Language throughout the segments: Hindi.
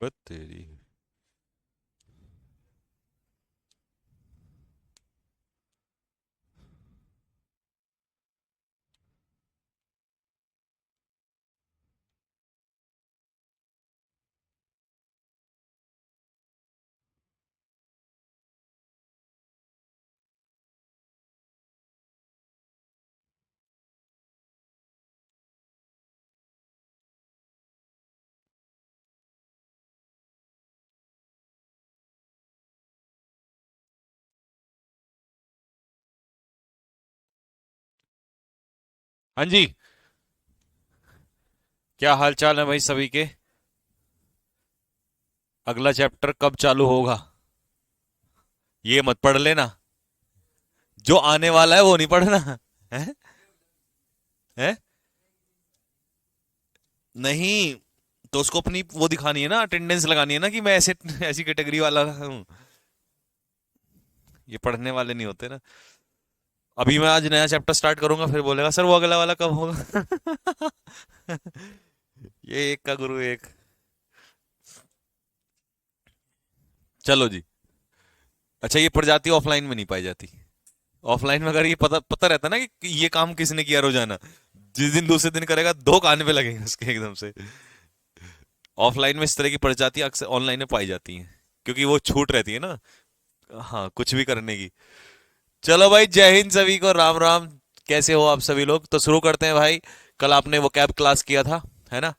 बस तेरी। हाँ जी। क्या हाल चाल है भाई सभी के? अगला चैप्टर कब चालू होगा? ये मत पढ़ लेना। जो आने वाला है वो नहीं पढ़ना। है? है? नहीं। तो उसको अपनी वो दिखानी है ना, अटेंडेंस लगानी है ना कि मैं ऐसे ऐसी कैटेगरी वाला हूँ। ये पढ़ने वाले नहीं होते ना। अभी मैं आज नया चैप्टर स्टार्ट करूंगा, फिर बोलेगा सर वो अगला वाला कब होगा? ये एक का गुरु एक। चलो जी। अच्छा, ये प्रजाति ऑफलाइन में नहीं पाई जाती। ऑफलाइन में अगर ये पता पता रहता ना कि ये काम किसने किया रोजाना, जिस दिन दूसरे दिन करेगा दो कान पे लगेंगे उसके एकदम से। ऑफलाइन में इस तरह की प्रजातियां अक्सर ऑनलाइन में पाई जाती हैं, क्योंकि वो छूट रहती है ना। हाँ, कुछ भी करने की। चलो भाई, जय हिंद सभी को, राम राम। कैसे हो आप सभी लोग? तो शुरू करते हैं भाई। कल आपने वो कैब क्लास किया था, है ना?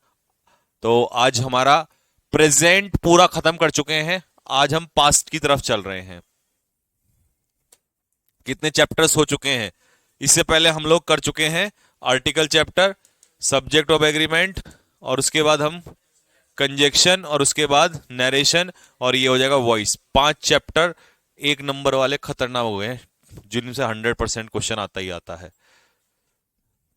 तो आज हमारा प्रेजेंट पूरा खत्म कर चुके हैं। आज हम पास्ट की तरफ चल रहे हैं। कितने चैप्टर्स हो चुके हैं? इससे पहले हम लोग कर चुके हैं article chapter, subject of agreement, और उसके बाद हम कंजेक्शन, और उसके बाद नरेशन, और ये हो जाएगा वॉइस। 5 चैप्टर एक नंबर वाले खतरनाक हो गए हैं, जिनसे 100% क्वेश्चन आता ही आता है।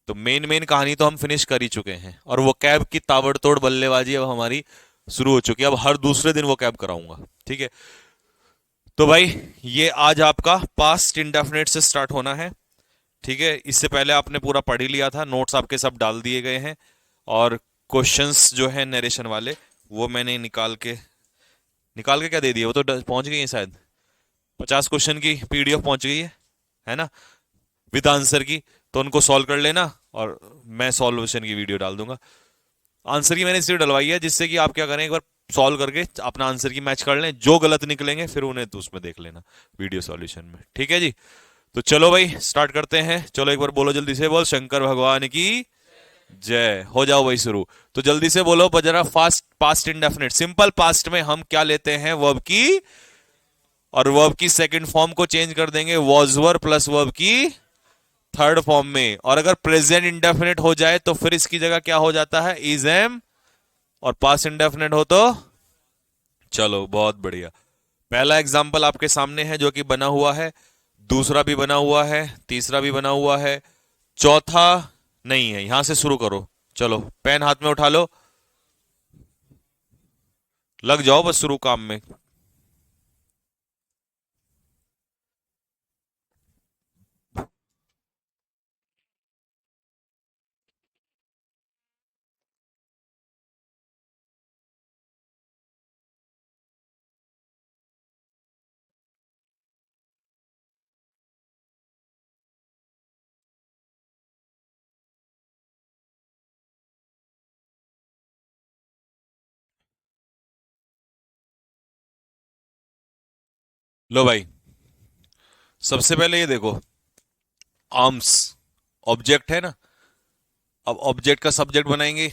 तो मेन मेन कहानी तो हम फिनिश कर ही चुके हैं, और वो कैब की ताबड़तोड़ बल्लेबाजी अब हमारी शुरू हो चुकी है। अब हर दूसरे दिन वो कैब कराऊंगा, ठीक है? तो भाई, ये आज आपका पास्ट इंडेफिनिट से स्टार्ट होना है, ठीक है? इससे पहले आपने पूरा पढ़ ही लिया था, नोट्स आपके सब डाल दिए गए हैं। और क्वेश्चंस जो है नरेशन वाले, वो मैंने निकाल के क्या दे दिए, वो तो पहुंच गई है शायद। 50 क्वेश्चन की पीडीएफ पहुंच गई है ना? विद आंसर की। तो उनको सॉल्व कर लेना, और मैं सॉल्यूशन की वीडियो डाल दूंगा। आंसर की मैंने इसलिए डलवाई है जिससे कि आप क्या करें, एक बार सॉल्व करके अपना आंसर की मैच कर लें, जो गलत निकलेंगे फिर उन्हें तो उसमें देख लेना, वीडियो सॉल्यूशन में, ठीक है जी? तो चलो भाई, स्टार्ट करते हैं। चलो एक बार बोलो जल्दी से, बोल शंकर भगवान की जय। हो जाओ भाई शुरू। तो जल्दी से बोलो जरा fast. Past indefinite, simple past में हम क्या लेते हैं? वर्ब की, और वर्ब की सेकंड फॉर्म को चेंज कर देंगे वॉज वर प्लस वर्ब की थर्ड फॉर्म में। और अगर प्रेजेंट इंडेफिनिट हो जाए तो फिर इसकी जगह क्या हो जाता है? Is am. और पास्ट इंडेफिनिट हो तो, चलो बहुत बढ़िया। पहला एग्जाम्पल आपके सामने है जो कि बना हुआ है, दूसरा भी बना हुआ है, तीसरा भी बना हुआ है, चौथा नहीं है। यहां से शुरू करो। चलो पेन हाथ में उठा लो, लग जाओ बस शुरू काम में। लो भाई, सबसे पहले ये देखो, आर्म्स ऑब्जेक्ट है ना? अब ऑब्जेक्ट का सब्जेक्ट बनाएंगे,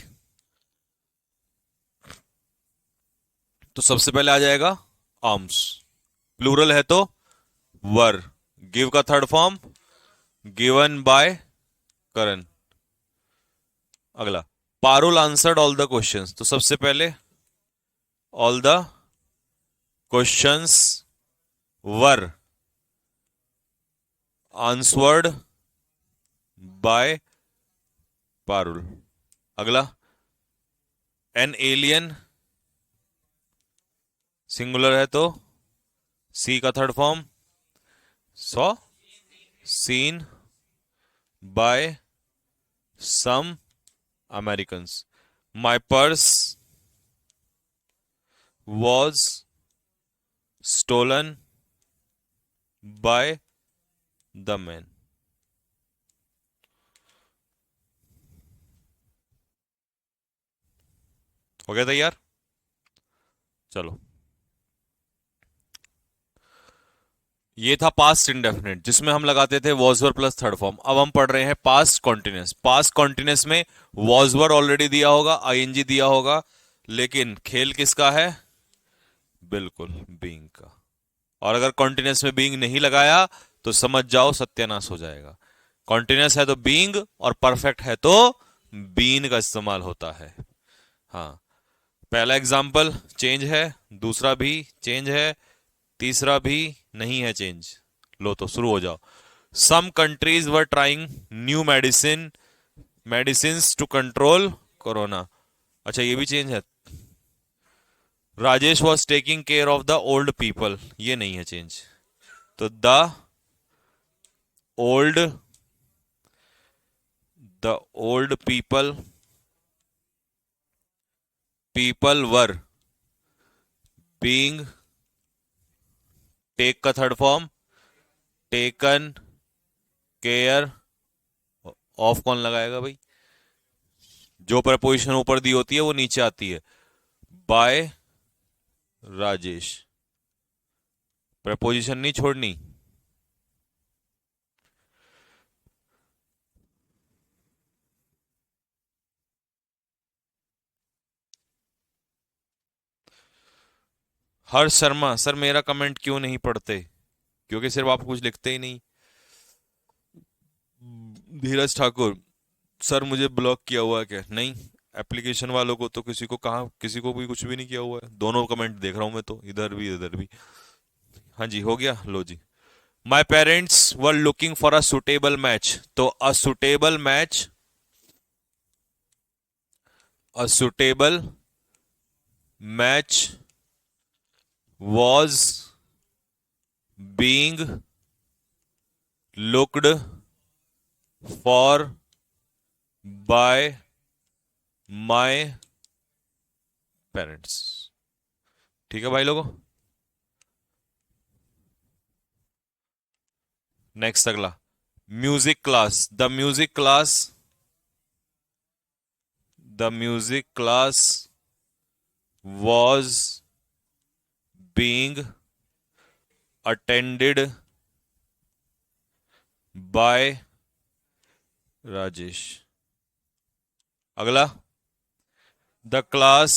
तो सबसे पहले आ जाएगा आर्म्स। प्लूरल है तो वर। गिव का third form given by Karan. अगला, Parul answered all the questions. तो सबसे पहले all the questions were answered by Parul. अगला, एन एलियन सिंगुलर है तो सी का third form saw seen by some Americans. My purse was stolen by the man. हो गया तैयार? चलो, ये था पास्ट इंडेफिनिट जिसमें हम लगाते थे was were plus third form. अब हम पढ़ रहे हैं पास्ट कॉन्टिन्यूस। पास्ट कॉन्टिन्यूस में was were ऑलरेडी दिया होगा, ing दिया होगा, लेकिन खेल किसका है? बिल्कुल बीइंग का। और अगर कॉन्टिन्यूस में बीइंग नहीं लगाया तो समझ जाओ सत्यानाश हो जाएगा। कॉन्टिन्यूस है तो बीइंग और परफेक्ट है तो बीन का इस्तेमाल होता है। हाँ, पहला एग्जाम्पल चेंज है, दूसरा भी चेंज है, तीसरा भी नहीं है चेंज। लो तो शुरू हो जाओ। Some countries were trying new medicine to control corona. अच्छा, ये भी चेंज है। Rajesh was taking care of the old people, ये नहीं है चेंज। तो old the old people were being, take का third form taken care of कौन लगाएगा भाई? जो प्रपोजिशन ऊपर दी होती है वो नीचे आती है। बाय राजेश, प्रपोजिशन नहीं छोड़नी। हर्ष शर्मा, सर मेरा कमेंट क्यों नहीं पढ़ते? क्योंकि सिर्फ आप कुछ लिखते ही नहीं। धीरज ठाकुर, सर मुझे ब्लॉक किया हुआ है क्या? नहीं, एप्लीकेशन वालों को तो किसी को कहा, किसी को भी कुछ भी नहीं किया हुआ है। दोनों कमेंट देख रहा हूं मैं तो, इधर भी इधर भी। हाँ जी, हो गया। लो जी। My parents were looking for a suitable match. तो a suitable match was being looked for by my parents. ठीक है भाई लोगों। नेक्स्ट अगला, music class. The music class was being attended by Rajesh. अगला, the class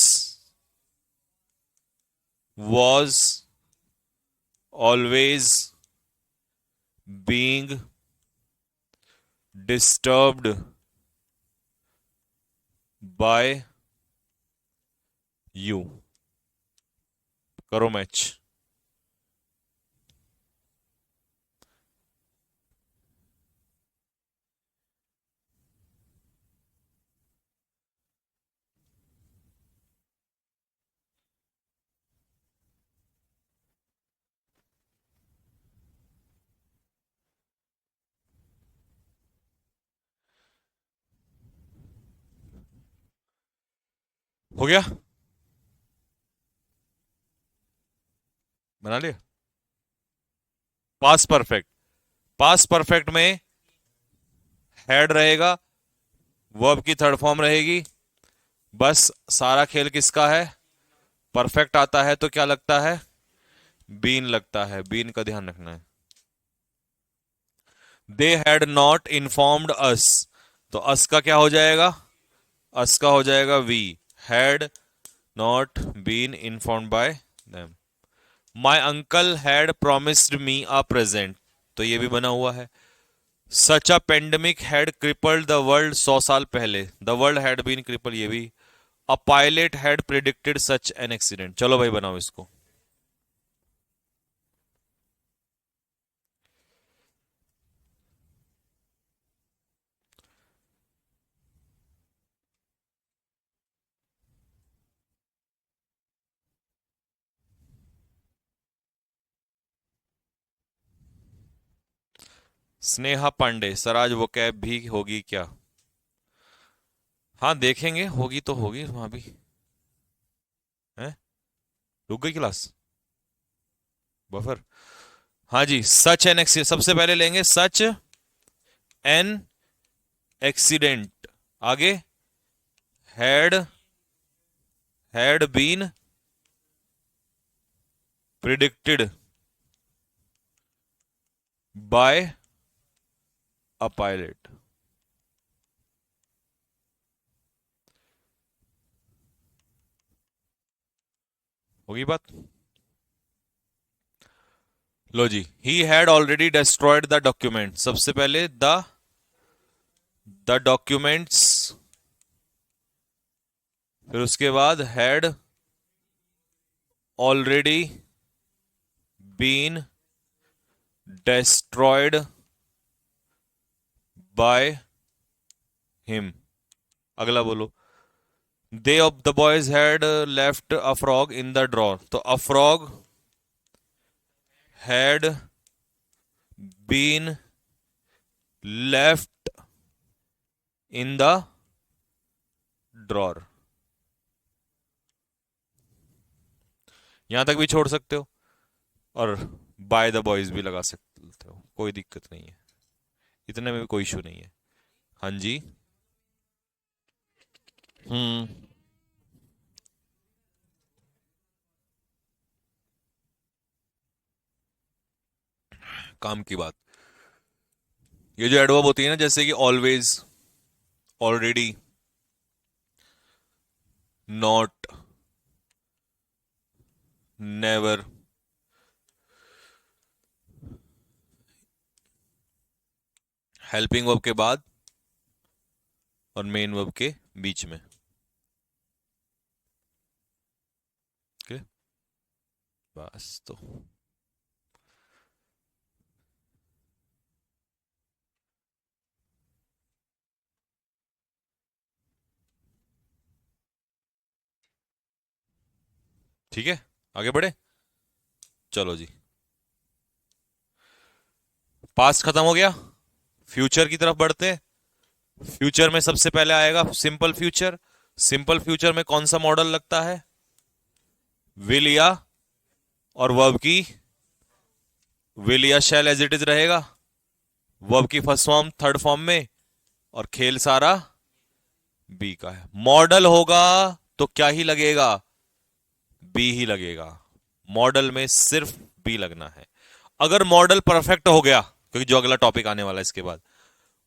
was always being disturbed by you. करो मैच। हो गया? बना लिया। पास परफेक्ट में हेड रहेगा, वर्ब की थर्ड फॉर्म रहेगी। बस सारा खेल किसका है? परफेक्ट आता है तो क्या लगता है? बीन लगता है। बीन का ध्यान रखना है। दे हैड नॉट इन्फॉर्म्ड अस, तो अस का क्या हो जाएगा? अस का हो जाएगा we. Had not been informed by them. My uncle had promised me a present, तो ये भी बना हुआ है। Such a pandemic had crippled the world, 100 साल पहले the world had been cripple, ये भी। A pilot had predicted such an accident. चलो भाई बनाओ इसको। स्नेहा पांडे, सर आज वो कैब भी होगी क्या? हाँ देखेंगे, होगी तो होगी वहां भी है। रुक गई क्लास? बफर। हाँ जी, सच एन एक्सीडेंट सबसे पहले लेंगे, सच एन एक्सीडेंट। आगे had had been predicted by a pilot. होगी बात? लो जी, he had already destroyed the document, सबसे पहले द डॉक्यूमेंट्स, फिर उसके बाद had already been destroyed by him. अगला बोलो। They of the boys had left a frog in the drawer, तो a frog had been left in the drawer. यहां तक भी छोड़ सकते हो और बाय द बॉयज भी लगा सकते हो, कोई दिक्कत नहीं है, इतने में भी कोई इशू नहीं है। हाँ जी। हम्म। काम की बात, ये जो एडवर्ब होती है ना, जैसे कि always, already, not, never, helping verb के बाद और मेन वर्ब के बीच में। ओके, बस तो ठीक है, आगे बढ़े। चलो जी, पास्ट खत्म हो गया, फ्यूचर की तरफ बढ़ते हैं। फ्यूचर में सबसे पहले आएगा सिंपल फ्यूचर। सिंपल फ्यूचर में कौन सा मॉडल लगता है? विल या, और वर्ब की विल या शैल एज इट इज रहेगा, वर्ब की फर्स्ट फॉर्म थर्ड फॉर्म में, और खेल सारा बी का है। मॉडल होगा तो क्या ही लगेगा? बी ही लगेगा। मॉडल में सिर्फ बी लगना है। अगर मॉडल परफेक्ट हो गया, क्योंकि जो अगला टॉपिक आने वाला है इसके बाद,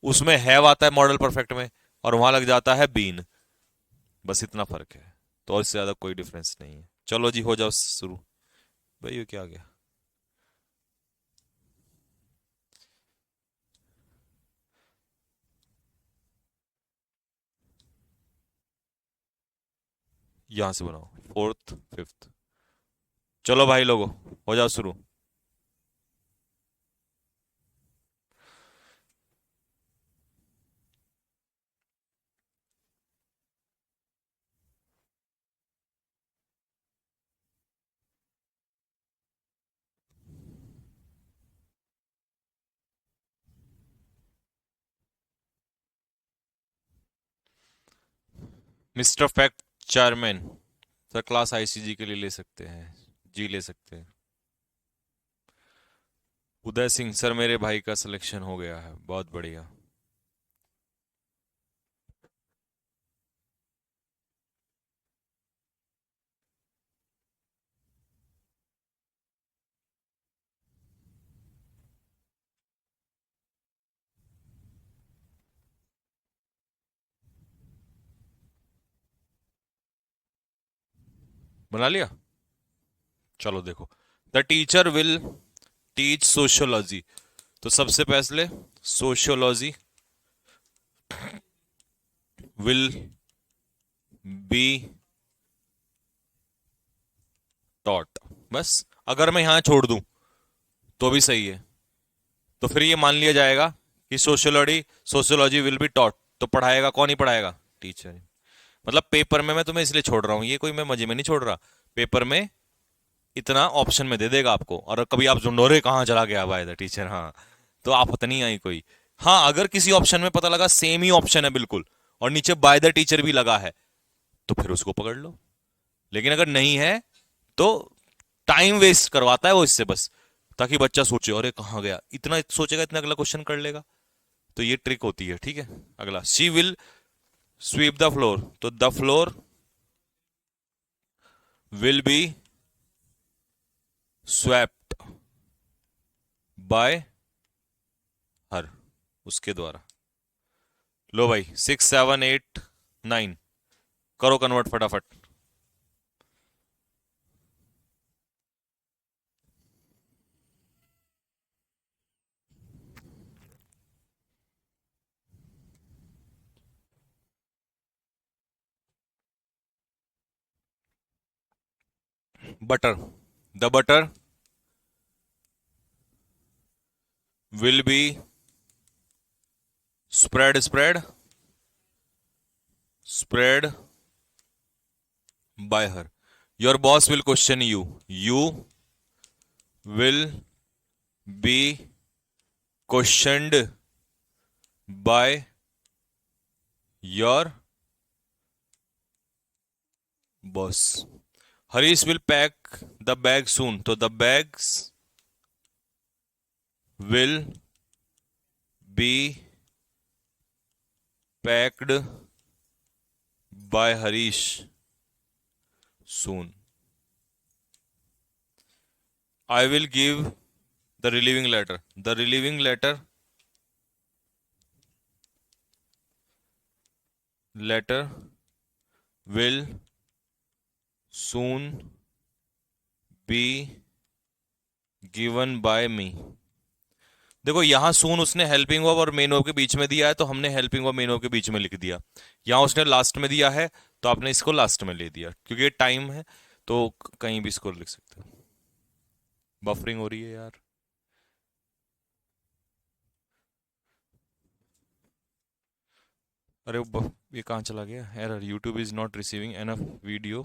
उसमें हैव आता है मॉडल परफेक्ट में, और वहां लग जाता है बीन। बस इतना फर्क है, तो और इससे ज्यादा कोई डिफरेंस नहीं है। चलो जी, हो जाओ शुरू। भाई ये क्या आ गया? यहां से बनाओ, फोर्थ फिफ्थ। चलो भाई लोगों, हो जाओ शुरू। Mister fact chairman, sir class ICG के लिए ले सकते हैं, जी ले सकते हैं। उदय सिंह, सर मेरे भाई का सिलेक्शन हो गया है, बहुत बढ़िया। बना लिया? चलो देखो, the teacher will teach sociology, तो सबसे पहले सोशियोलॉजी विल बी टॉट। बस, अगर मैं यहां छोड़ दूं तो भी सही है, तो फिर ये मान लिया जाएगा कि sociology sociology will be taught, तो पढ़ाएगा कौन? ही पढ़ाएगा, टीचर। मतलब पेपर में मैं तुम्हें इसलिए छोड़ रहा हूं, ये कोई मैं मजे में नहीं छोड़ रहा, पेपर में इतना ऑप्शन में दे देगा आपको, और कभी आप ढूंढोरे कहाँ चला गया बाय द टीचर, हाँ, तो आप नहीं आई कोई। हाँ, अगर किसी ऑप्शन में पता लगा सेम ही ऑप्शन है बिल्कुल, और नीचे बाय द टीचर भी लगा है, तो फिर उसको पकड़ लो। लेकिन अगर नहीं है तो टाइम वेस्ट करवाता है वो इससे बस, ताकि बच्चा सोचे अरे कहाँ गया, इतना सोचेगा इतना अगला क्वेश्चन कर लेगा। तो ये ट्रिक होती है, ठीक है। अगला, she will sweep the floor, तो the floor will be swept by her, उसके द्वारा। लो भाई, 6 7 8 9, करो कन्वर्ट फटाफट। Butter, the butter will be spread by her. Your boss will question you will be questioned by your boss. Harish will pack the bag soon, तो the bags will be packed by Harish soon. I will give the relieving letter, the relieving letter will soon be given by me. देखो यहां सून उसने हेल्पिंग वर्ब और मेन वर्ब के बीच में दिया है, तो हमने हेल्पिंग वर्ब मेन वर्ब के बीच में लिख दिया। यहां उसने लास्ट में दिया है, तो आपने इसको लास्ट में ले दिया, क्योंकि ये टाइम है तो कहीं भी इसको लिख सकते हो। बफरिंग हो रही है यार। अरे ये कहाँ चला गया, error, YouTube is not receiving enough video.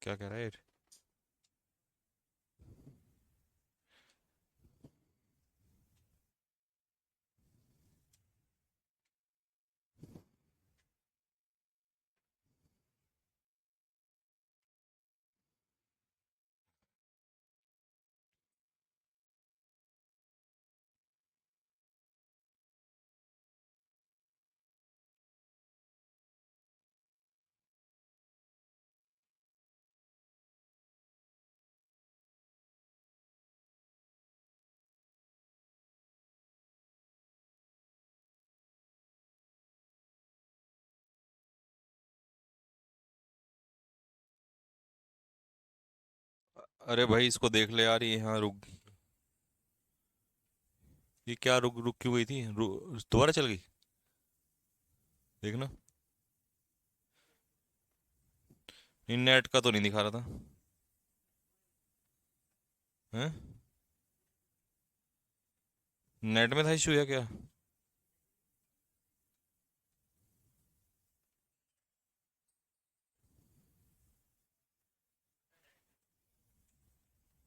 क्या कह रहा है? अरे भाई इसको देख ले यार, ये यहाँ रुक, ये क्या रुक रुक क्यों गई थी, दोबारा चल गई, देखना। इन नेट का तो नहीं दिखा रहा था, हैं? नेट में था इशू या क्या?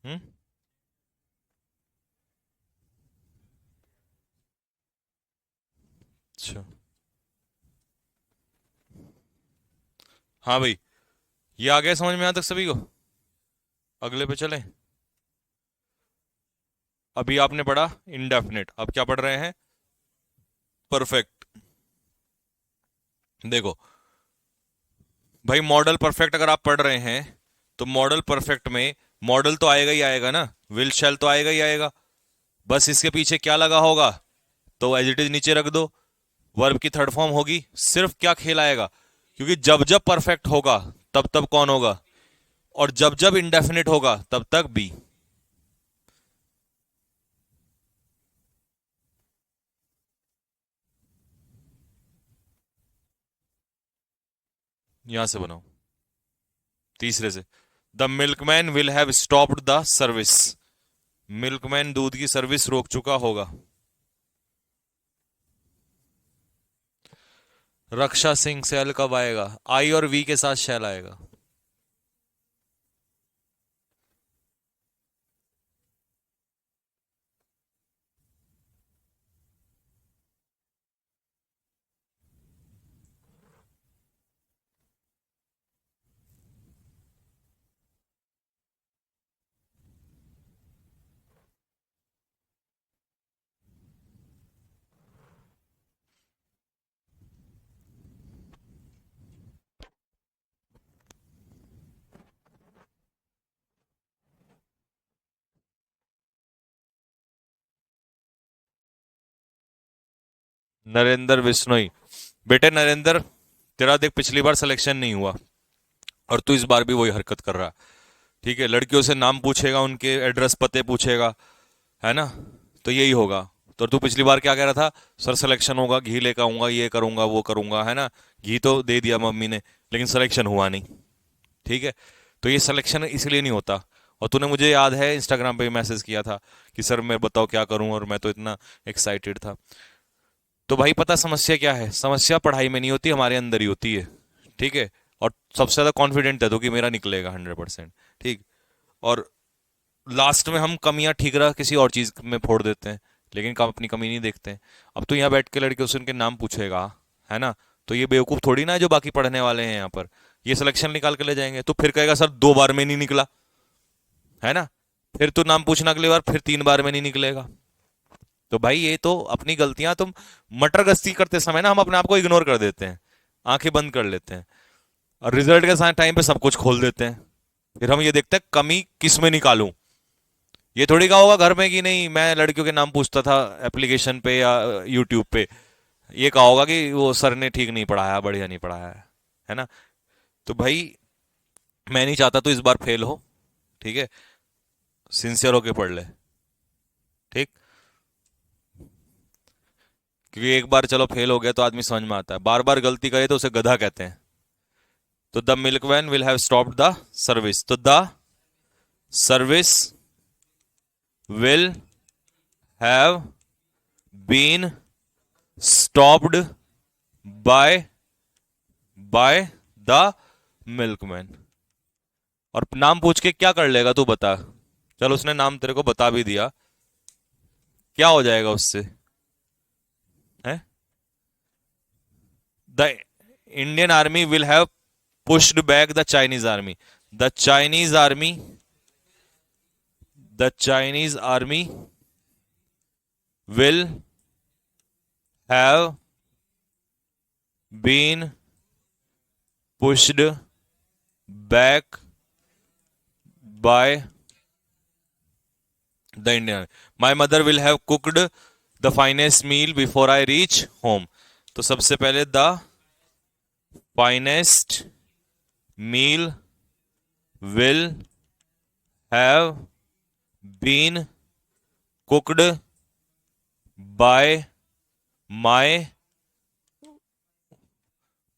हम्म। अच्छा, हाँ भाई, ये आ गया समझ में यहाँ तक सभी को? अगले पे चलें। अभी आपने पढ़ा इंडेफिनिट, अब क्या पढ़ रहे हैं? परफेक्ट। देखो भाई, मॉडल परफेक्ट अगर आप पढ़ रहे हैं, तो मॉडल परफेक्ट में मॉडल तो आएगा ही आएगा ना, विल शैल तो आएगा ही आएगा। बस इसके पीछे क्या लगा होगा, तो एज इट इज नीचे रख दो, वर्ब की थर्ड फॉर्म होगी। सिर्फ क्या खेल आएगा, क्योंकि जब जब परफेक्ट होगा तब तब कौन होगा, और जब जब इंडेफिनिट होगा तब तक बी। यहां से बनाओ, तीसरे से। The milkman will have stopped the service, milkman दूध की सर्विस रोक चुका होगा। रक्षा सिंह शैल कब आएगा, आई और वी के साथ शैल आएगा। नरेंद्र बिश्नोई। बेटे नरेंद्र, तेरा देख पिछली बार सिलेक्शन नहीं हुआ और तू इस बार भी वही हरकत कर रहा है। ठीक है, लड़कियों से नाम पूछेगा, उनके एड्रेस पते पूछेगा, है ना? तो यही होगा। तो तू पिछली बार क्या कह रहा था? सर सिलेक्शन होगा, घी लेकर आऊंगा, ये करूंगा वो करूंगा, है ना? घी तो दे दिया मम्मी ने, लेकिन सिलेक्शन हुआ नहीं। ठीक है, तो ये सिलेक्शन इसलिए नहीं होता। और तूने मुझे याद है इंस्टाग्राम पे मैसेज किया था कि सर मैं बताओ क्या करूं, और मैं तो इतना एक्साइटेड था। तो भाई पता समस्या क्या है? समस्या पढ़ाई में नहीं होती, हमारे अंदर ही होती है। ठीक है, और सबसे ज्यादा कॉन्फिडेंट है तो कि मेरा निकलेगा 100%। ठीक। और लास्ट में हम कमियां ठीक रहा किसी और चीज में फोड़ देते हैं, लेकिन अपनी कमी नहीं देखते हैं। अब तो यहाँ बैठ के लड़के उसके उनके नाम पूछेगा, है ना? तो ये बेवकूफ थोड़ी ना है जो बाकी पढ़ने वाले हैं यहाँ पर। ये सिलेक्शन निकाल के ले जाएंगे तो फिर कहेगा सर 2 बार में नहीं निकला, है ना? फिर तो नाम पूछना अगली बार, फिर 3 बार में नहीं निकलेगा। तो भाई ये तो अपनी गलतियां तुम मटर गश्ती करते समय ना हम अपने आप को इग्नोर कर देते हैं, आंखें बंद कर लेते हैं, और रिजल्ट के साथ टाइम पे सब कुछ खोल देते हैं। फिर हम ये देखते हैं कमी किस में निकालूं। ये थोड़ी कहा होगा घर में कि नहीं मैं लड़कियों के नाम पूछता था एप्लीकेशन पे या यूट्यूब पे। ये कहा होगा कि वो सर ने ठीक नहीं पढ़ाया, बढ़िया नहीं पढ़ाया है ना? तो भाई मैं नहीं चाहता तो इस बार फेल हो। ठीक है, सिंसियर होके पढ़ ले। ठीक। क्योंकि एक बार चलो फेल हो गया तो आदमी समझ में आता है, बार बार गलती करे तो उसे गधा कहते हैं। तो the milkman will have stopped the service, तो the service will have been stopped by by the milkman. और नाम पूछ के क्या कर लेगा तू बता? चल उसने नाम तेरे को बता भी दिया, क्या हो जाएगा उससे? है? The Indian army will have pushed back the Chinese army. The Chinese army, the Chinese army will have been pushed back by the Indian. My mother will have cooked the finest meal before I reach home. तो सबसे पहले the finest meal will have been cooked by my,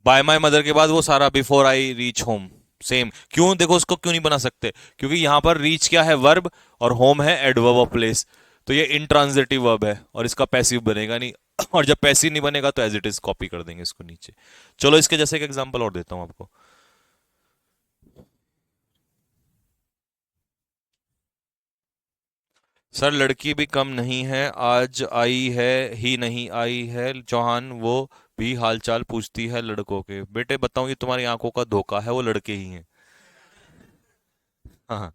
by my mother के बाद वो सारा before I reach home same. क्यों? देखो उसको क्यों नहीं बना सकते? क्योंकि यहां पर रीच क्या है? वर्ब, और होम है एडवर्ब ऑफ प्लेस। तो ये इंट्रांजिटिव वर्ब है और इसका पैसिव बनेगा नहीं। और जब पैसिव नहीं बनेगा तो एज इट इज कॉपी कर देंगे इसको नीचे। चलो इसके जैसे एक एग्जांपल और देता हूं आपको। सर लड़की भी कम नहीं है, आज आई है ही नहीं आई है चौहान, वो भी हालचाल पूछती है लड़कों के। बेटे बताऊं, ये तुम्हारी आंखों का धोखा है, वो लड़के ही हैं। हाँ,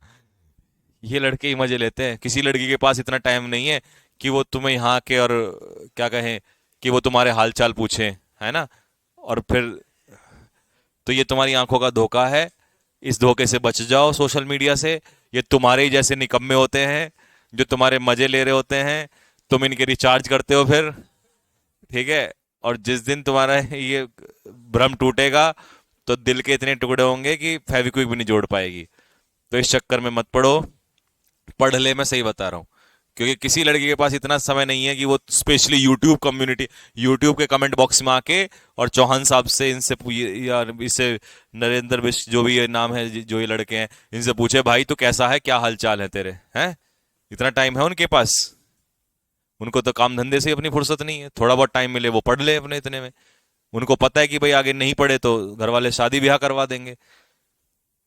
ये लड़के ही मजे लेते हैं। किसी लड़की के पास इतना टाइम नहीं है कि वो तुम्हें यहाँ के और क्या कहें, कि वो तुम्हारे हालचाल पूछें, है ना? और फिर तो ये तुम्हारी आंखों का धोखा है। इस धोखे से बच जाओ सोशल मीडिया से। ये तुम्हारे ही जैसे निकम्मे होते हैं जो तुम्हारे मजे ले रहे होते हैं, तुम इनके रिचार्ज करते हो फिर। ठीक है, और जिस दिन तुम्हारा ये भ्रम टूटेगा तो दिल के इतने टुकड़े होंगे कि फेविक्विक भी नहीं जोड़ पाएगी। तो इस चक्कर में मत पड़ो, पढ़ ले, मैं सही बता रहा हूँ। क्योंकि किसी लड़की के पास इतना समय नहीं है कि वो स्पेशली यूट्यूब कम्युनिटी, यूट्यूब के कमेंट बॉक्स में आके और चौहान साहब से इनसे यार इससे नरेंद्र बिश्ट जो भी ये नाम है, जो ये लड़के हैं, इनसे पूछे भाई तो कैसा है, क्या हाल चाल है तेरे, हैं? इतना टाइम है उनके पास? उनको तो काम धंधे से ही अपनी फुर्सत नहीं है। थोड़ा बहुत टाइम मिले वो पढ़ ले अपने इतने में। उनको पता है कि भाई आगे नहीं पढ़े तो घर वाले शादी ब्याह करवा देंगे।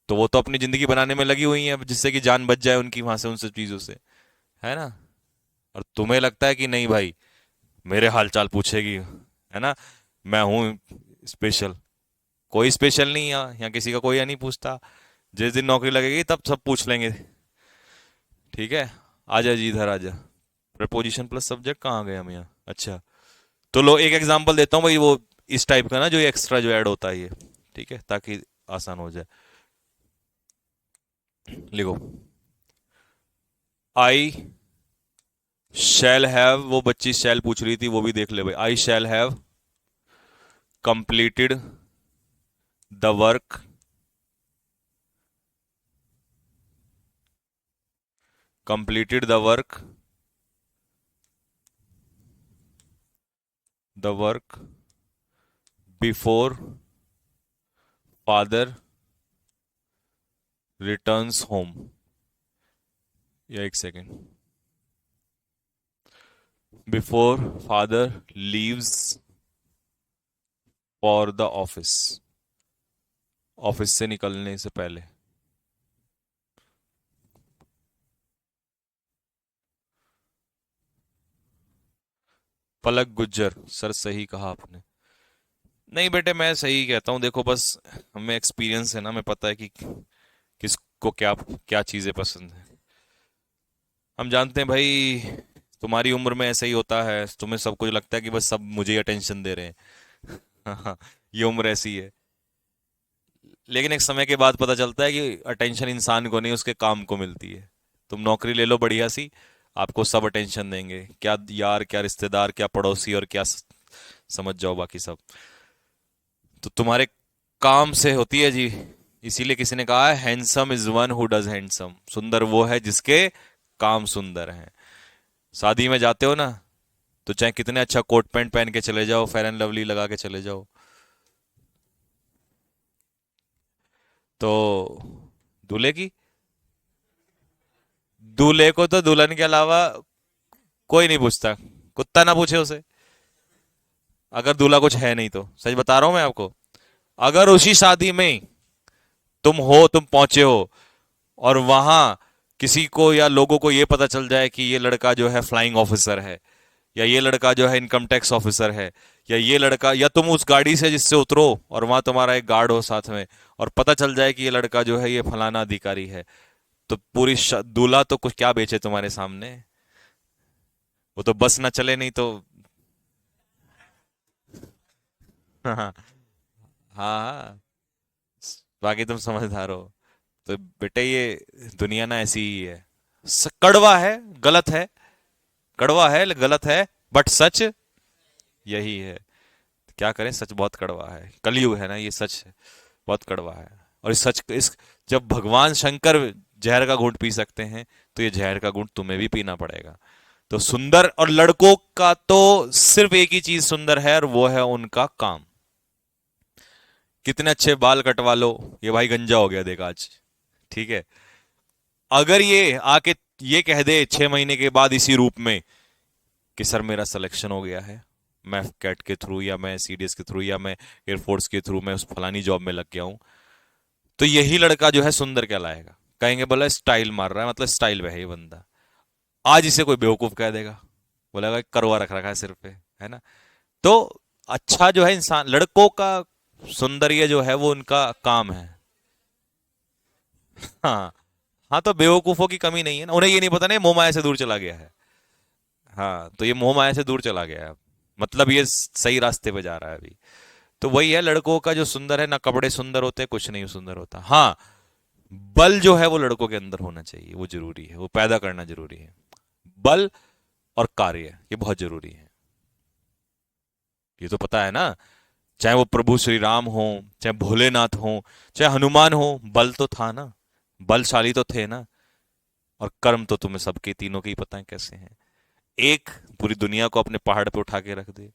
तो वो तो अपनी जिंदगी बनाने में लगी हुई है जिससे कि जान बच जाए उनकी वहां से, उन सब चीजों से, है ना? और तुम्हें लगता है कि नहीं भाई मेरे हालचाल पूछेगी, है ना? मैं हूं स्पेशल। कोई स्पेशल नहीं, यहाँ किसी का कोई नहीं पूछता। जिस दिन नौकरी लगेगी तब सब पूछ लेंगे। ठीक है, आजा जी इधर आजा। प्रपोजिशन प्लस सब्जेक्ट कहाँ गए हम यहाँ? अच्छा, तो लो एक एग्जांपल देता हूँ भाई, वो इस टाइप का ना जो एक्स्ट्रा जो ऐड होता है ये। ठीक है, ताकि आसान हो जाए। लिखो, आई शैल हैव, वो बच्ची शैल पूछ रही थी, वो भी देख ले भाई। I shall have completed the work, completed the work before father returns home. या एक second, before father leaves for the office, office से निकलने से पहले। पलक गुज्जर, सर सही कहा आपने। नहीं बेटे, मैं सही कहता हूँ। देखो बस हमें एक्सपीरियंस है ना, हमें पता है कि किसको क्या क्या चीजें पसंद है। हम जानते हैं भाई, तुम्हारी उम्र में ऐसा ही होता है, तुम्हें सब कुछ लगता है कि बस सब मुझे ही अटेंशन दे रहे हैं। हाँ, ये उम्र ऐसी है। लेकिन एक समय के बाद पता चलता है कि अटेंशन इंसान को नहीं, उसके काम को मिलती है। तुम नौकरी ले लो बढ़िया सी, आपको सब अटेंशन देंगे, क्या यार, क्या रिश्तेदार, क्या पड़ोसी, और क्या समझ जाओ बाकी सब। तो तुम्हारे काम से होती है जी। इसीलिए किसी ने कहा है, handsome is one who does handsome. सुंदर वो है जिसके काम सुंदर हैं। शादी में जाते हो ना, तो चाहे कितने अच्छा कोट पैंट पहन के चले जाओ, फेयर एंड लवली लगा के चले जाओ, तो दूल्हे की, दूल्हे को तो दुल्हन के अलावा कोई नहीं पूछता। कुत्ता ना पूछे उसे, अगर दूल्हा कुछ है नहीं तो। सच बता रहा हूं मैं आपको। अगर उसी शादी में तुम पहुंचे हो, और वहां किसी को या लोगों को ये पता चल जाए कि ये लड़का जो है फ्लाइंग ऑफिसर है, या ये लड़का जो है इनकम टैक्स ऑफिसर है, या ये लड़का, या तुम उस गाड़ी से जिससे उतरो और वहां तुम्हारा एक गार्ड हो साथ में, और पता चल जाए कि ये लड़का जो है ये फलाना अधिकारी है, तो पूरी दूल्हा तो कुछ क्या बेचे तुम्हारे सामने। वो तो बस ना चले नहीं तो। हाँ हाँ, बाकी तुम समझदार हो। तो बेटे ये दुनिया ना ऐसी ही है। कड़वा है, गलत है, कड़वा है गलत है, बट सच यही है। क्या करें, सच बहुत कड़वा है, कलयुग है ना, ये सच है, बहुत कड़वा है। और इस सच इस जब भगवान शंकर जहर का घूंट पी सकते हैं, तो ये जहर का घूंट तुम्हें भी पीना पड़ेगा। तो सुंदर, और लड़कों का तो सिर्फ एक ही चीज सुंदर है, और वो है उनका काम। कितने अच्छे बाल कटवा लो, ये भाई गंजा हो गया देख आज, ठीक है। अगर ये आके ये कह दे 6 महीने के बाद इसी रूप में कि सर मेरा सिलेक्शन हो गया है, मैं कैट के थ्रू, या मैं सीडीएस के थ्रू, या मैं एयरफोर्स के थ्रू, मैं उस फलानी जॉब में लग गया हूं, तो यही लड़का जो है सुंदर कहलाएगा। कहेंगे बोला स्टाइल मार रहा है, मतलब स्टाइल में है ये बंदा। आज इसे कोई बेवकूफ कह देगा, बोलेगा करवा रख रखा है सिर पे, है ना। तो अच्छा जो है इंसान, लड़कों का सौंदर्य जो है वो उनका काम है। हाँ हाँ, तो बेवकूफों की कमी नहीं है ना, उन्हें ये नहीं पता नहीं मोह माया से दूर चला गया है। हाँ, तो ये मोह माया से दूर चला गया है, मतलब ये सही रास्ते पे जा रहा है अभी। तो वही है, लड़कों का जो सुंदर है ना, कपड़े सुंदर होते, कुछ नहीं सुंदर होता। हाँ, बल जो है वो लड़कों के अंदर होना चाहिए, वो जरूरी है, वो पैदा करना जरूरी है। बल और कार्य, ये बहुत जरूरी है। ये तो पता है ना, चाहे वो प्रभु श्री राम हो, चाहे भोलेनाथ हो, चाहे हनुमान हो, बल तो था ना, बलशाली तो थे ना। और कर्म तो तुम्हें सबके तीनों के ही पता है कैसे हैं। एक पूरी दुनिया को अपने पहाड़ पे उठा के रख दे,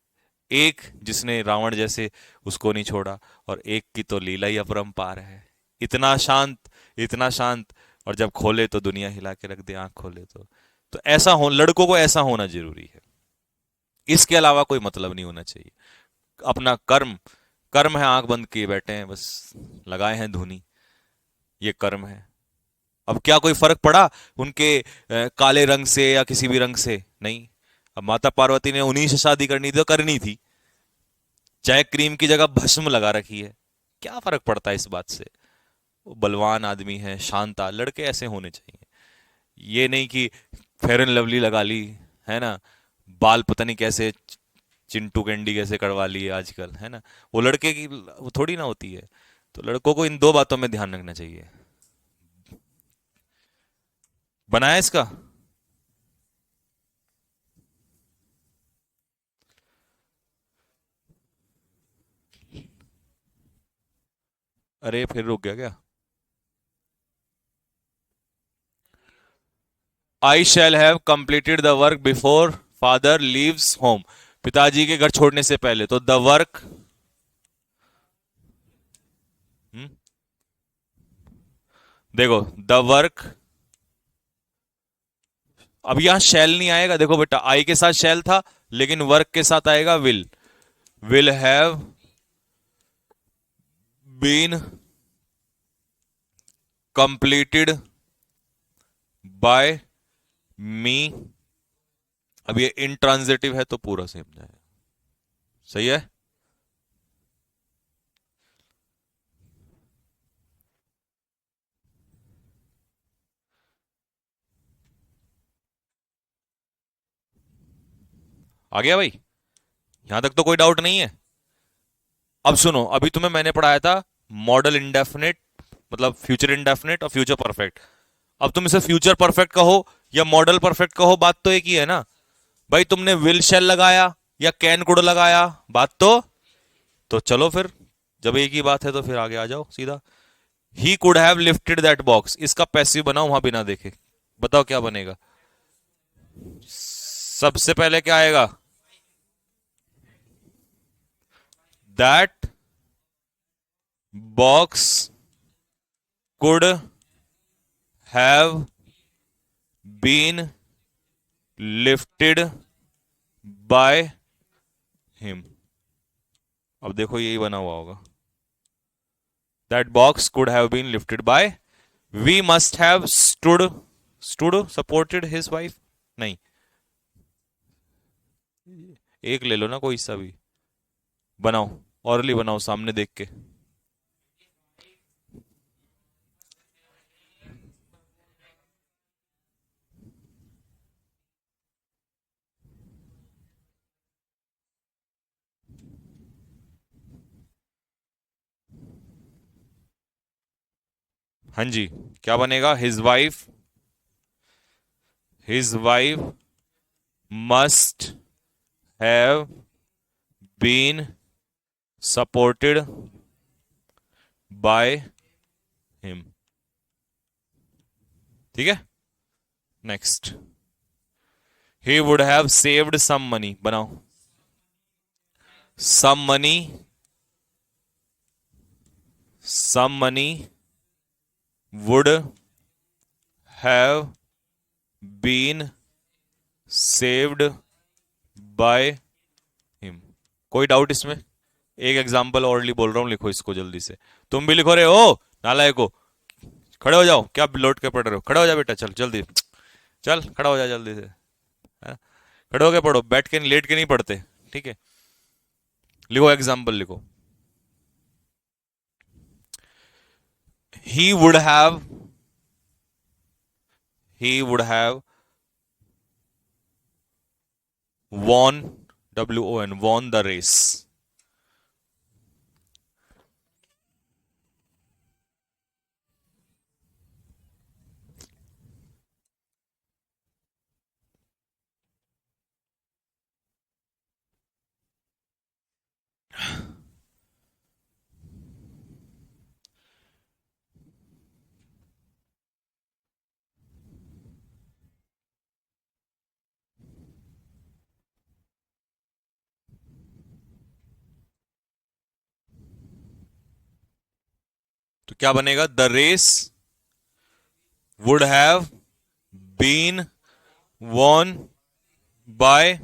एक जिसने रावण जैसे उसको नहीं छोड़ा, और एक की तो लीला ही अपरंपार है। इतना शांत, इतना शांत, और जब खोले तो दुनिया हिला के रख दे, आंख खोले तो ऐसा हो, लड़कों को ऐसा होना जरूरी है। इसके अलावा कोई मतलब नहीं होना चाहिए। अपना कर्म, कर्म है, आंख बंद किए बैठे हैं बस, लगाए हैं धुनी, ये कर्म है। अब क्या कोई फर्क पड़ा उनके काले रंग से या किसी भी रंग से? नहीं। अब माता पार्वती ने उन्हीं से शादी करनी थी तो करनी थी, चाहे क्रीम की जगह भस्म लगा रखी है, क्या फर्क पड़ता है इस बात से। वो बलवान आदमी है, शांता, लड़के ऐसे होने चाहिए। ये नहीं कि फेयर एंड लवली लगा ली, है ना, बाल पता नहीं कैसे, चिंटू कैंडी कैसे करवा लिए आजकल, है ना, वो लड़के की वो थोड़ी ना होती है। तो लड़कों को इन दो बातों में ध्यान रखना चाहिए। बनाया इसका। अरे फिर रुक गया क्या? I shall have completed the work before father leaves home. पिताजी के घर छोड़ने से पहले, तो द वर्क। देखो, द वर्क। अब यहां शैल नहीं आएगा, देखो बेटा, आई के साथ शैल था, लेकिन वर्क के साथ आएगा will have been completed by me. अब ये इंट्रांजिटिव है तो पूरा सेम जाएगा। सही है। आ गया भाई? यहां तक तो कोई डाउट नहीं है। अब सुनो, अभी तुम्हें मैंने पढ़ाया था मॉडल इंडेफिनिट, मतलब फ्यूचर इंडेफिनिट और फ्यूचर परफेक्ट। अब तुम इसे फ्यूचर परफेक्ट कहो या मॉडल परफेक्ट कहो, बात तो एक ही है ना। भाई तुमने विल शेल लगाया या कैन कुड लगाया, बात तो चलो फिर, जब एक ही बात है तो फिर आगे आ जाओ सीधा। He could have lifted that box, इसका पैसिव बनाओ वहां बिना देखे। बताओ क्या बनेगा? सबसे पहले क्या आएगा? That box could have been lifted by him. अब देखो यही बना हुआ होगा, that box could have been lifted by, we must have stood supported his wife. नहीं, एक ले लो ना कोई सा भी, बनाओ, ऑरली बनाओ सामने देख के। हाँ जी, क्या बनेगा? His wife must have been supported by him. ठीक है, next. He would have saved some money, बनाओ। Some money, some money would have been saved by him. कोई डाउट इसमें? एक एग्जांपल और बोल रहा हूं, लिखो इसको जल्दी से। तुम भी लिखो रहे हो नालायको। खड़े हो जाओ, क्या लौट के पढ़ रहे हो? खड़े हो जा बेटा, चल जल्दी, चल खड़ा हो जा जल्दी से, है ना? खड़े होके पढ़ो, बैठ के लेट के नहीं पढ़ते। ठीक है, लिखो एग्जाम्पल लिखो। He would have he would have won, won the race। तो क्या बनेगा? The race would have been won by.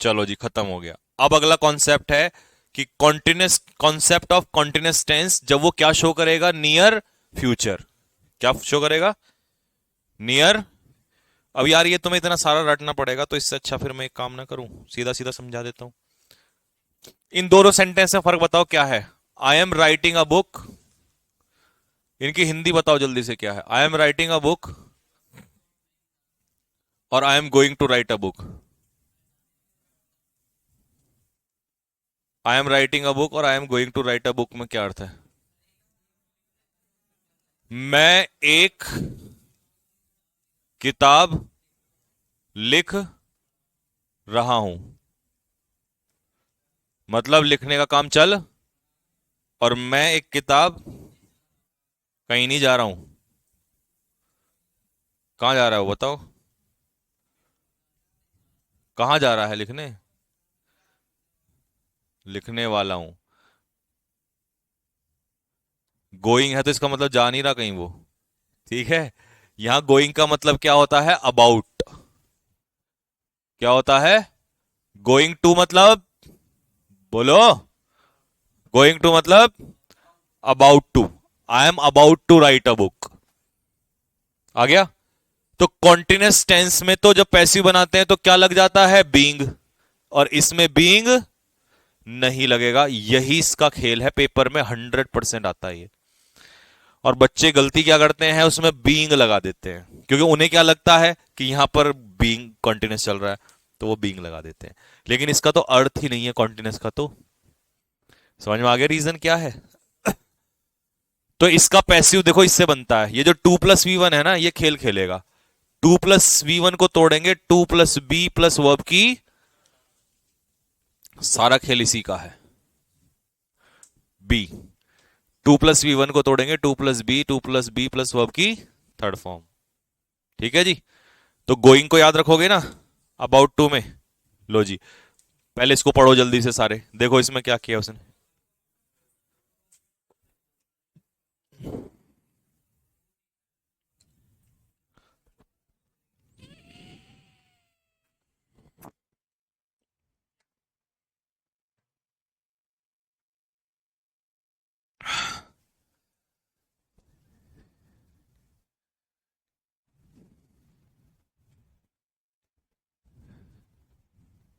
चलो जी, खत्म हो गया। अब अगला कॉन्सेप्ट है कि continuous, concept of continuous tense, जब वो क्या शो करेगा? Near future. क्या शो करेगा? नियर। अब यार ये तुम्हें इतना सारा रटना पड़ेगा, तो इससे अच्छा फिर मैं एक काम ना करूं, सीधा सीधा समझा देता हूं। इन दोनों सेंटेंस में फर्क बताओ क्या है? I am writing a book, इनकी हिंदी बताओ जल्दी से क्या है? I am writing a book और I am going to write a book. I am writing a book और I am going to write a book में क्या अर्थ है? मैं एक किताब लिख रहा हूं, मतलब लिखने का काम चल, और मैं एक किताब कहीं नहीं जा रहा हूं। कहाँ जा रहा है वो बताओ। कहाँ जा रहा है लिखने। लिखने वाला हूं। गोइंग है तो इसका मतलब जा नहीं रहा कहीं वो। ठीक है। यहां गोइंग का मतलब क्या होता है, अबाउट। क्या होता है, गोइंग टू मतलब, बोलो। गोइंग टू मतलब about to. I am about to write a book. आ गया। तो कॉन्टिन्यूस टेंस में तो जब पैसिव बनाते हैं तो क्या लग जाता है, बीइंग। और इसमें बीइंग नहीं लगेगा। यही इसका खेल है, पेपर में 100% आता है ये। और बच्चे गलती क्या करते हैं, उसमें बीइंग लगा देते हैं, क्योंकि उन्हें क्या लगता है कि यहां पर बीइंग कॉन्टिन्यूस चल रहा है, तो वो बीइंग लगा देते हैं। लेकिन इसका तो अर्थ ही नहीं है कॉन्टिन्यूस का। तो समझ में आ गया रीजन क्या है। तो इसका पैसिव देखो इससे बनता है, ये जो 2+V1 है ना, ये खेल खेलेगा। 2+V1 को तोड़ेंगे 2+B प्लस वर्ब की, सारा खेल इसी का है। बी, 2+V1 को तोड़ेंगे 2+B प्लस वर्ब की थर्ड फॉर्म। ठीक है जी। तो गोइंग को याद रखोगे ना अबाउट टू में। लो जी, पहले इसको पढ़ो जल्दी से सारे, देखो इसमें क्या किया उसने।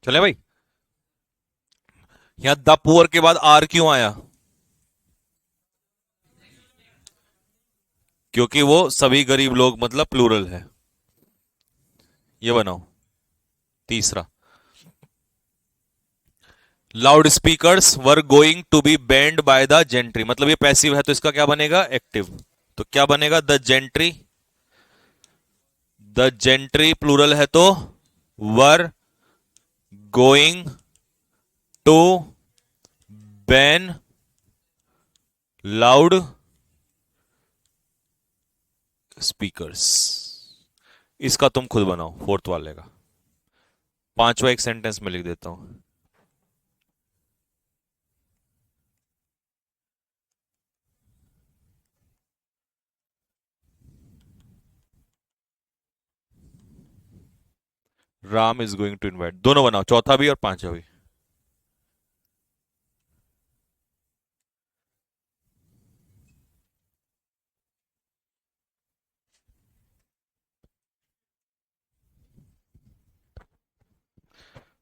चले भाई। यहां द पुअर के बाद आर क्यों आया, क्योंकि वो सभी गरीब लोग मतलब प्लूरल है। ये बनाओ तीसरा। Loud speakers were going to be banned by the gentry, मतलब ये पैसिव है तो इसका क्या बनेगा, एक्टिव। तो क्या बनेगा, the gentry. The gentry plural है तो were going to ban loud speakers. इसका तुम खुद बनाओ फोर्थ वाले का। पांचवा एक सेंटेंस में लिख देता हूं। Ram is going to invite, दोनों बनाओ, चौथा भी और पांचवा भी।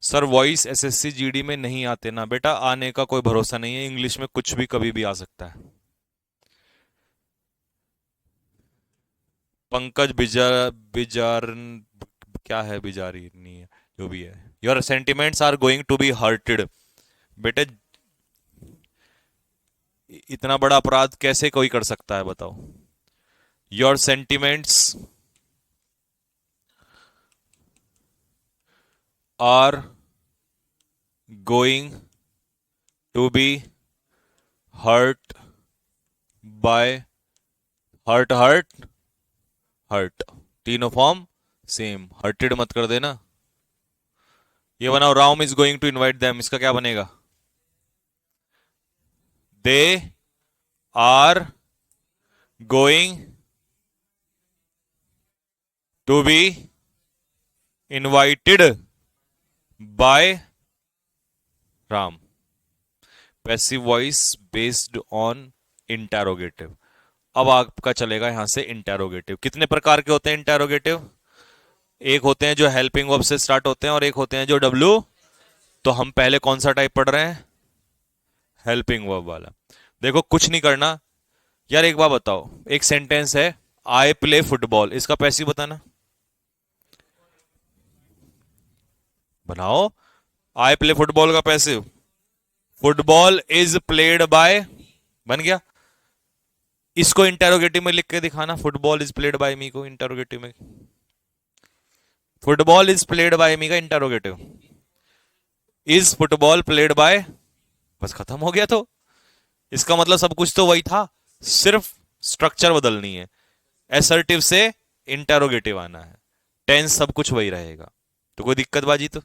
सर वॉइस एसएससी जीडी में नहीं आते ना बेटा, आने का कोई भरोसा नहीं है, इंग्लिश में कुछ भी कभी भी आ सकता है। पंकज बिजार बिजार क्या है, बिजारी नहीं है, जो भी है। Your sentiments are going to be hurted. बेटे इतना बड़ा अपराध कैसे कोई कर सकता है बताओ। Your sentiments are going to be hurt by, hurt hurt hurt, तीनों फॉर्म सेम, हर्टेड मत कर देना। ये बनाओ, Ram is going to invite them, इसका क्या बनेगा, they are going to be invited by Ram. Passive voice based on interrogative. अब आपका चलेगा यहां से इंटेरोगेटिव। कितने प्रकार के होते हैं इंटेरोगेटिव, एक होते हैं जो हेल्पिंग वर्ब से स्टार्ट होते हैं और एक होते हैं जो डब्ल्यू। तो हम पहले कौन सा टाइप पढ़ रहे हैं, हेल्पिंग वर्ब वाला। देखो कुछ नहीं करना यार, एक बात बताओ, एक सेंटेंस है आई प्ले फुटबॉल, इसका पैसिव बताना। बनाओ, आई प्ले फुटबॉल का passive, football is played by, बन गया। इसको इंटेरोगेटिव में लिख के दिखाना, फुटबॉल इज प्लेड बाय मी को इंटेरोगेटिव में, फुटबॉल इज प्लेड बाय मी का interrogative, is football played by, बस खत्म हो गया। तो इसका मतलब सब कुछ तो वही था, सिर्फ स्ट्रक्चर बदलनी है, एसर्टिव से इंटेरोगेटिव आना है, टेंस सब कुछ वही रहेगा। तो कोई दिक्कत बाजी तो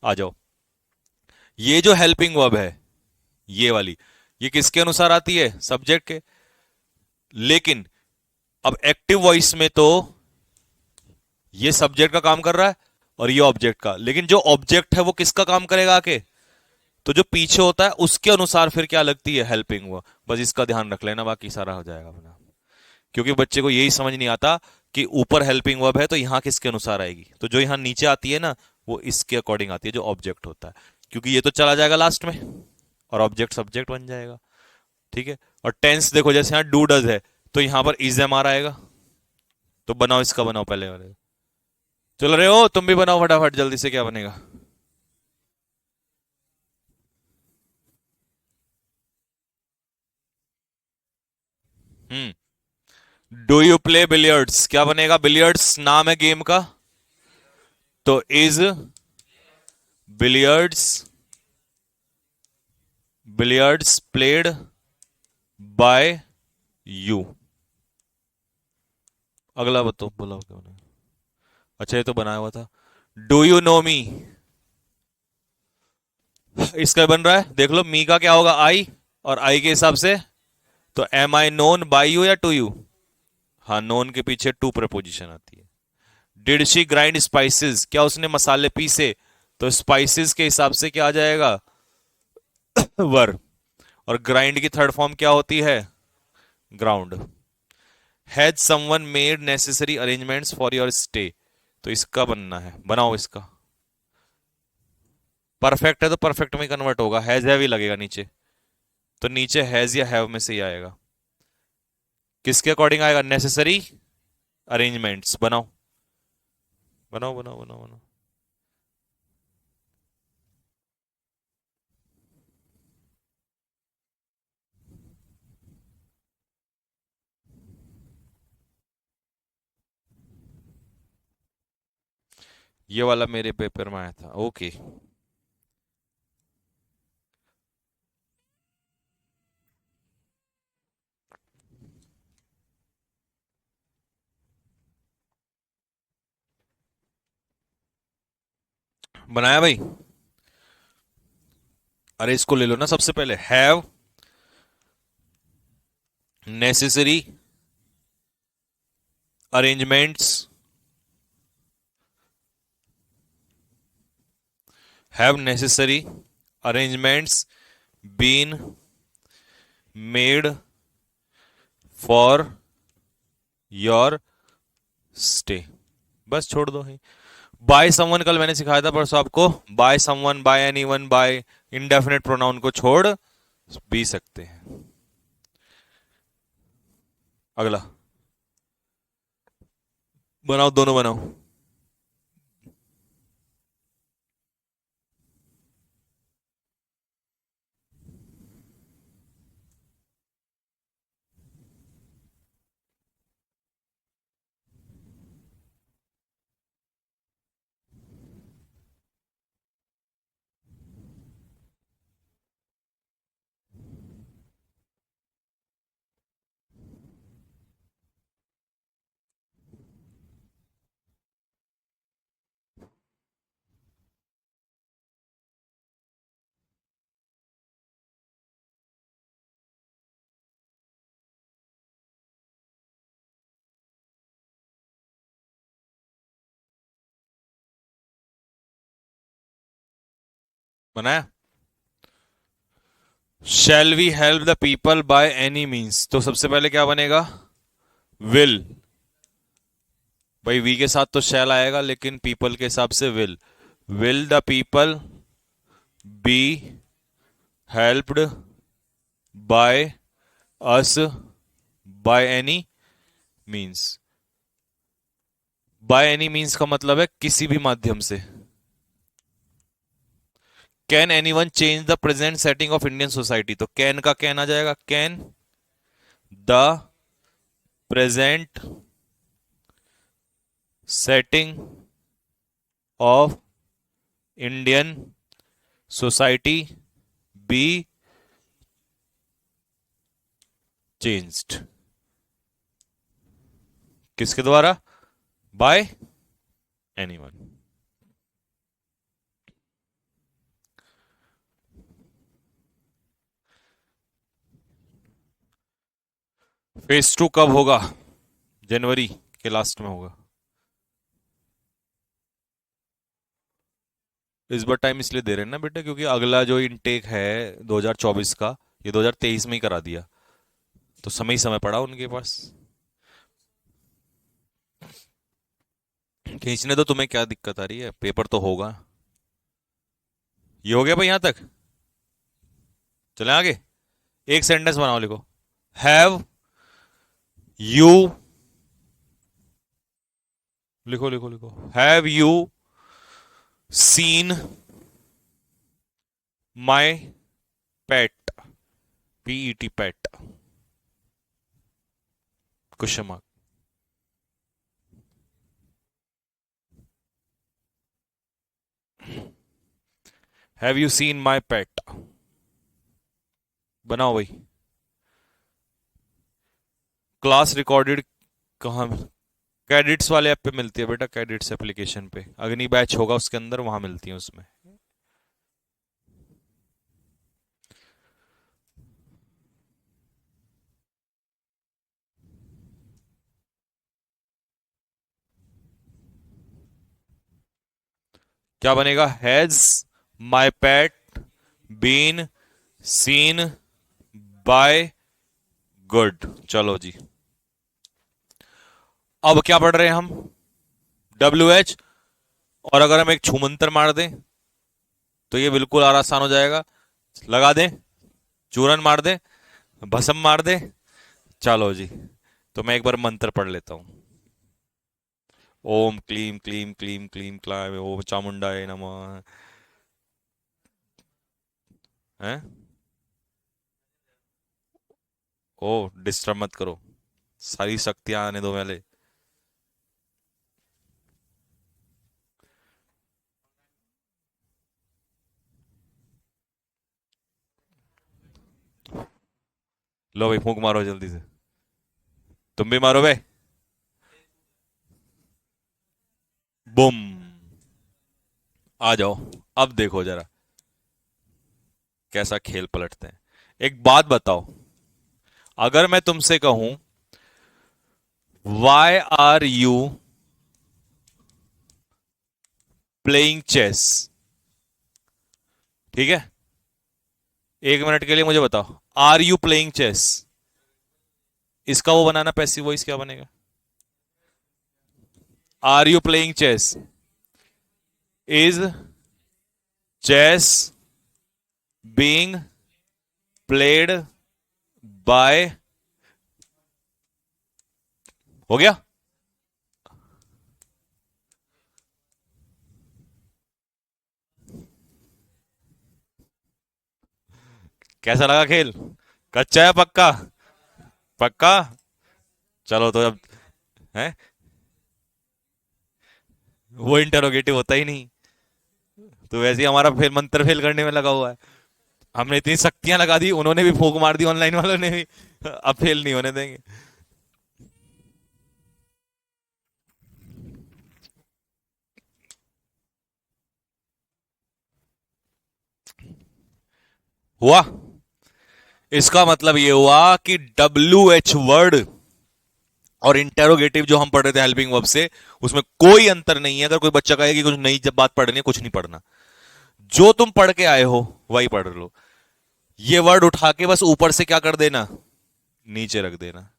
आ जाओ। ये जो हेल्पिंग वर्ब है ये वाली, ये किसके अनुसार आती है? सब्जेक्ट के। लेकिन अब एक्टिव वॉइस में तो ये सब्जेक्ट का काम कर रहा है और ये ऑब्जेक्ट का, लेकिन जो ऑब्जेक्ट है वो किसका काम करेगा आके? तो जो पीछे होता है उसके अनुसार फिर क्या लगती है? Helping verb. बस इसका ध्यान रख लेना, बाकी सारा हो जाएगा अपना। क्योंकि बच्चे को यही समझ नहीं आता कि ऊपर हेल्पिंग वर्ब है तो यहां किसके अनुसार आएगी, तो जो यहां नीचे आती है ना वो इसके अकॉर्डिंग आती है, जो ऑब्जेक्ट होता है। क्योंकि ये तो चला जाएगा लास्ट में और ऑब्जेक्ट सब्जेक्ट बन जाएगा। ठीक है। और टेंस देखो, जैसे यहां डू डज है तो यहां पर इज एम आर आएगा। तो बनाओ, इसका बनाओ पहले वाले। चल रहे हो तुम भी, बनाओ फटाफट जल्दी से, क्या बनेगा? डू यू प्ले बिलियर्ड्स, क्या बनेगा? बिलियर्ड्स नाम है गेम का, तो is billiards, billiards played by you. अगला बताओ, बोला क्या बनेगा? अच्छा ये तो बनाया हुआ था। डू यू नो मी, इसका बन रहा है, देख लो। मी का क्या होगा? आई, और आई के हिसाब से तो am I known by you या टू यू? हाँ, नोन के पीछे टू प्रपोजिशन आती है। डिड शी ग्राइंड स्पाइसेस, क्या उसने मसाले पीसे? तो स्पाइसेस के हिसाब से क्या आ जाएगा? वर। और ग्राइंड की थर्ड फॉर्म क्या होती है? Ground. Has someone made necessary arrangements for your stay, तो इसका बनना है, बनाओ इसका। परफेक्ट है तो परफेक्ट में कन्वर्ट होगा, हैज हैव ही लगेगा नीचे, तो नीचे हैज या हैव में से ही आएगा। किसके अकॉर्डिंग आएगा? Necessary arrangements. बनाओ बनाओ बनाओ बनाओ बनाओ। ये वाला मेरे पेपर में आया था, ओके। बनाया भाई? अरे इसको ले लो ना, सबसे पहले have necessary arrangements, have necessary arrangements been made for your stay. बस छोड़ दो ही। बाय समवन कल मैंने सिखाया था परसों आपको, by someone, by anyone, by indefinite pronoun को छोड़ भी सकते हैं। अगला बनाओ, दोनों बनाओ। बनाया। Shall we help the people by any means, तो सबसे पहले क्या बनेगा? विल। भाई वी के साथ तो शैल आएगा, लेकिन पीपल के हिसाब से will. Will the people be helped by us bye any means. Bye any means का मतलब है किसी भी माध्यम से। Can any one change the present setting of Indian society, तो कैन का कैन आ जाएगा। Can the present setting of Indian society be changed. किसके द्वारा? Bye anyone. फेज 2 कब होगा? जनवरी के लास्ट में होगा। इस बार टाइम इसलिए दे रहे हैं ना बेटा, क्योंकि अगला जो इनटेक है 2024 का, ये 2023 में ही करा दिया, तो समय ही समय पड़ा उनके पास। खींचने दो, तुम्हें क्या दिक्कत आ रही है, पेपर तो होगा। ये हो गया भाई यहां तक? चले आगे। एक सेंटेंस बनाओ, लिखो हैव यू, लिखो लिखो लिखो, have you seen my pet, PET pet, question mark. Have you seen my pet, बनाओ भाई। क्लास रिकॉर्डेड कहाँ? कैडिट्स वाले ऐप पे मिलती है बेटा, कैडिट्स एप्लीकेशन पे, अग्नि बैच होगा उसके अंदर, वहां मिलती है उसमें। क्या बनेगा? Has my pet been seen by good. चलो जी, अब क्या पढ़ रहे हैं हम? WH, और अगर हम एक छूमंतर मार दें तो ये बिल्कुल और आसान हो जाएगा। लगा दें, चूरन मार दें, भस्म मार दें। चलो जी, तो मैं एक बार मंत्र पढ़ लेता हूं। ओम क्लीम क्लीम क्लीम क्लीम क्लाय ओम चामुंडाय नमः। हैं? ओ, डिस्टर्ब मत करो, सारी शक्तियां आने दो पहले। लो भाई, फूंक मारो जल्दी से, तुम भी मारो भाई। बुम। आ जाओ, अब देखो जरा कैसा खेल पलटते हैं। एक बात बताओ, अगर मैं तुमसे कहूं why are you playing chess, ठीक है, 1 मिनट के लिए मुझे बताओ, आर यू प्लेइंग चेस, इसका वो बनाना पैसिव वॉइस क्या बनेगा? Are you playing chess, is chess being played by, हो गया? कैसा लगा खेल? कच्चा है पक्का? पक्का? चलो तो अब, है, वो इंटरोगेटिव होता ही नहीं, तो वैसे ही हमारा फेल, मंत्र फेल करने में लगा हुआ है। हमने इतनी शक्तियां लगा दी, उन्होंने भी फूंक मार दी, ऑनलाइन वालों ने भी, अब फेल नहीं होने देंगे। हुआ? इसका मतलब ये हुआ कि WH वर्ड और इंटेरोगेटिव जो हम पढ़ रहे थे हेल्पिंग वर्ब से, उसमें कोई अंतर नहीं है। अगर कोई बच्चा कहे कि कुछ नई जब बात पढ़नी है, कुछ नहीं पढ़ना, जो तुम पढ़ के आए हो वही पढ़ लो। ये वर्ड उठा के बस ऊपर से क्या कर देना, नीचे रख देना,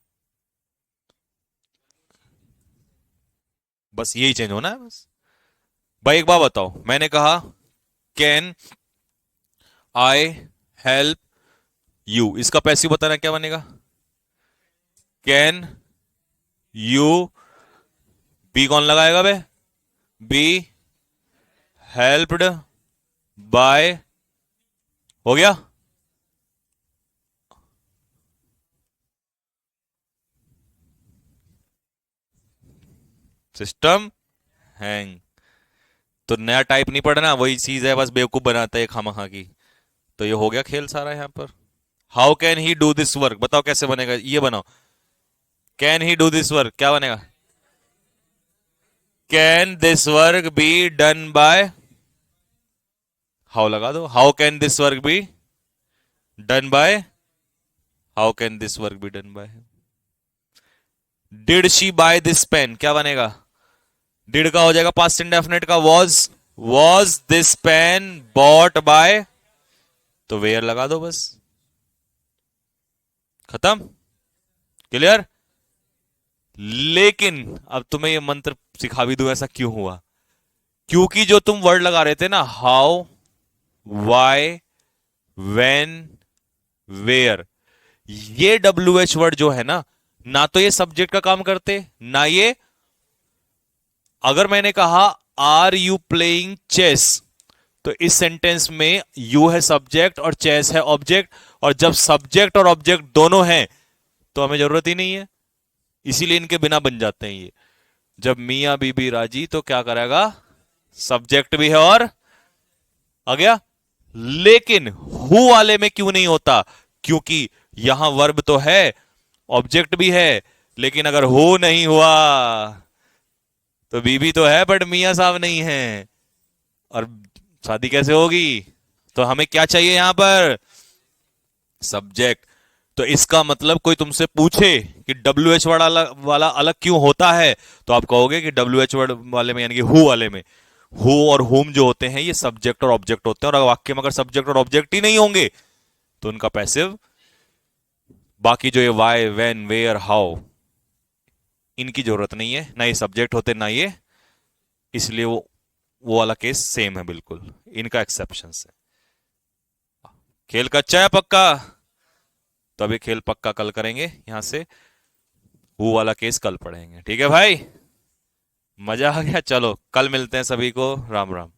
बस यही चेंज होना है बस। भाई एक बात बताओ, मैंने कहा कैन आई हेल्प यू, इसका पैसिव बताना क्या बनेगा? कैन यू, बी कौन लगाएगा बे? बी हेल्प्ड बाय, हो गया? System hang. तो नया टाइप नहीं पढ़ना, वही चीज है, बस बेवकूफ बनाता है खामखा की। तो ये हो गया खेल सारा यहां पर। How can he do this work, बताओ कैसे बनेगा, ये बनाओ। Can he do this work क्या बनेगा? Can this work be done by, how लगा दो, how can this work be done by, how can this work be done by. Did she buy this pen, क्या बनेगा? डिड का हो जाएगा पास्ट इंडेफिनिट का was this pen bought by, तो वेयर लगा दो बस, खत्म, क्लियर। लेकिन अब तुम्हें ये मंत्र सिखा भी दूं, ऐसा क्यों हुआ? क्योंकि जो तुम वर्ड लगा रहे थे ना, हाउ, वाई, वेन, वेयर, ये WH वर्ड जो है ना तो ये सब्जेक्ट का काम करते, ना ये। अगर मैंने कहा आर यू प्लेइंग चेस, तो इस सेंटेंस में यू है सब्जेक्ट और चेस है ऑब्जेक्ट, और जब सब्जेक्ट और ऑब्जेक्ट दोनों हैं तो हमें जरूरत ही नहीं है, इसीलिए इनके बिना बन जाते हैं ये। जब मियां बीबी राजी, तो क्या करेगा? सब्जेक्ट भी है और आ गया। लेकिन हु वाले में क्यों नहीं होता? क्योंकि यहां वर्ब तो है, ऑब्जेक्ट भी है, लेकिन अगर हो नहीं हुआ तो बीबी तो है बट मियां साहब नहीं है, और शादी कैसे होगी? तो हमें क्या चाहिए यहां पर? सब्जेक्ट। तो इसका मतलब कोई तुमसे पूछे कि WH वाला अलग क्यों होता है, तो आप कहोगे कि WH वर्ड वाले में, यानी कि हु वाले में, हु और हुम जो होते हैं ये सब्जेक्ट और ऑब्जेक्ट होते हैं, और वाक्य में अगर सब्जेक्ट और ऑब्जेक्ट ही नहीं होंगे तो उनका पैसिव। बाकी जो ये वाई, वेन, वेयर, हाउ, इनकी जरूरत नहीं है, ना ये सब्जेक्ट होते ना ये, इसलिए वो वाला केस सेम है बिल्कुल, इनका एक्सेप्शन है। खेल कच्चा है पक्का, तो अभी खेल पक्का कल करेंगे यहां से, वो वाला केस कल पढ़ेंगे, ठीक है भाई? मजा आ गया, चलो कल मिलते हैं, सभी को राम राम।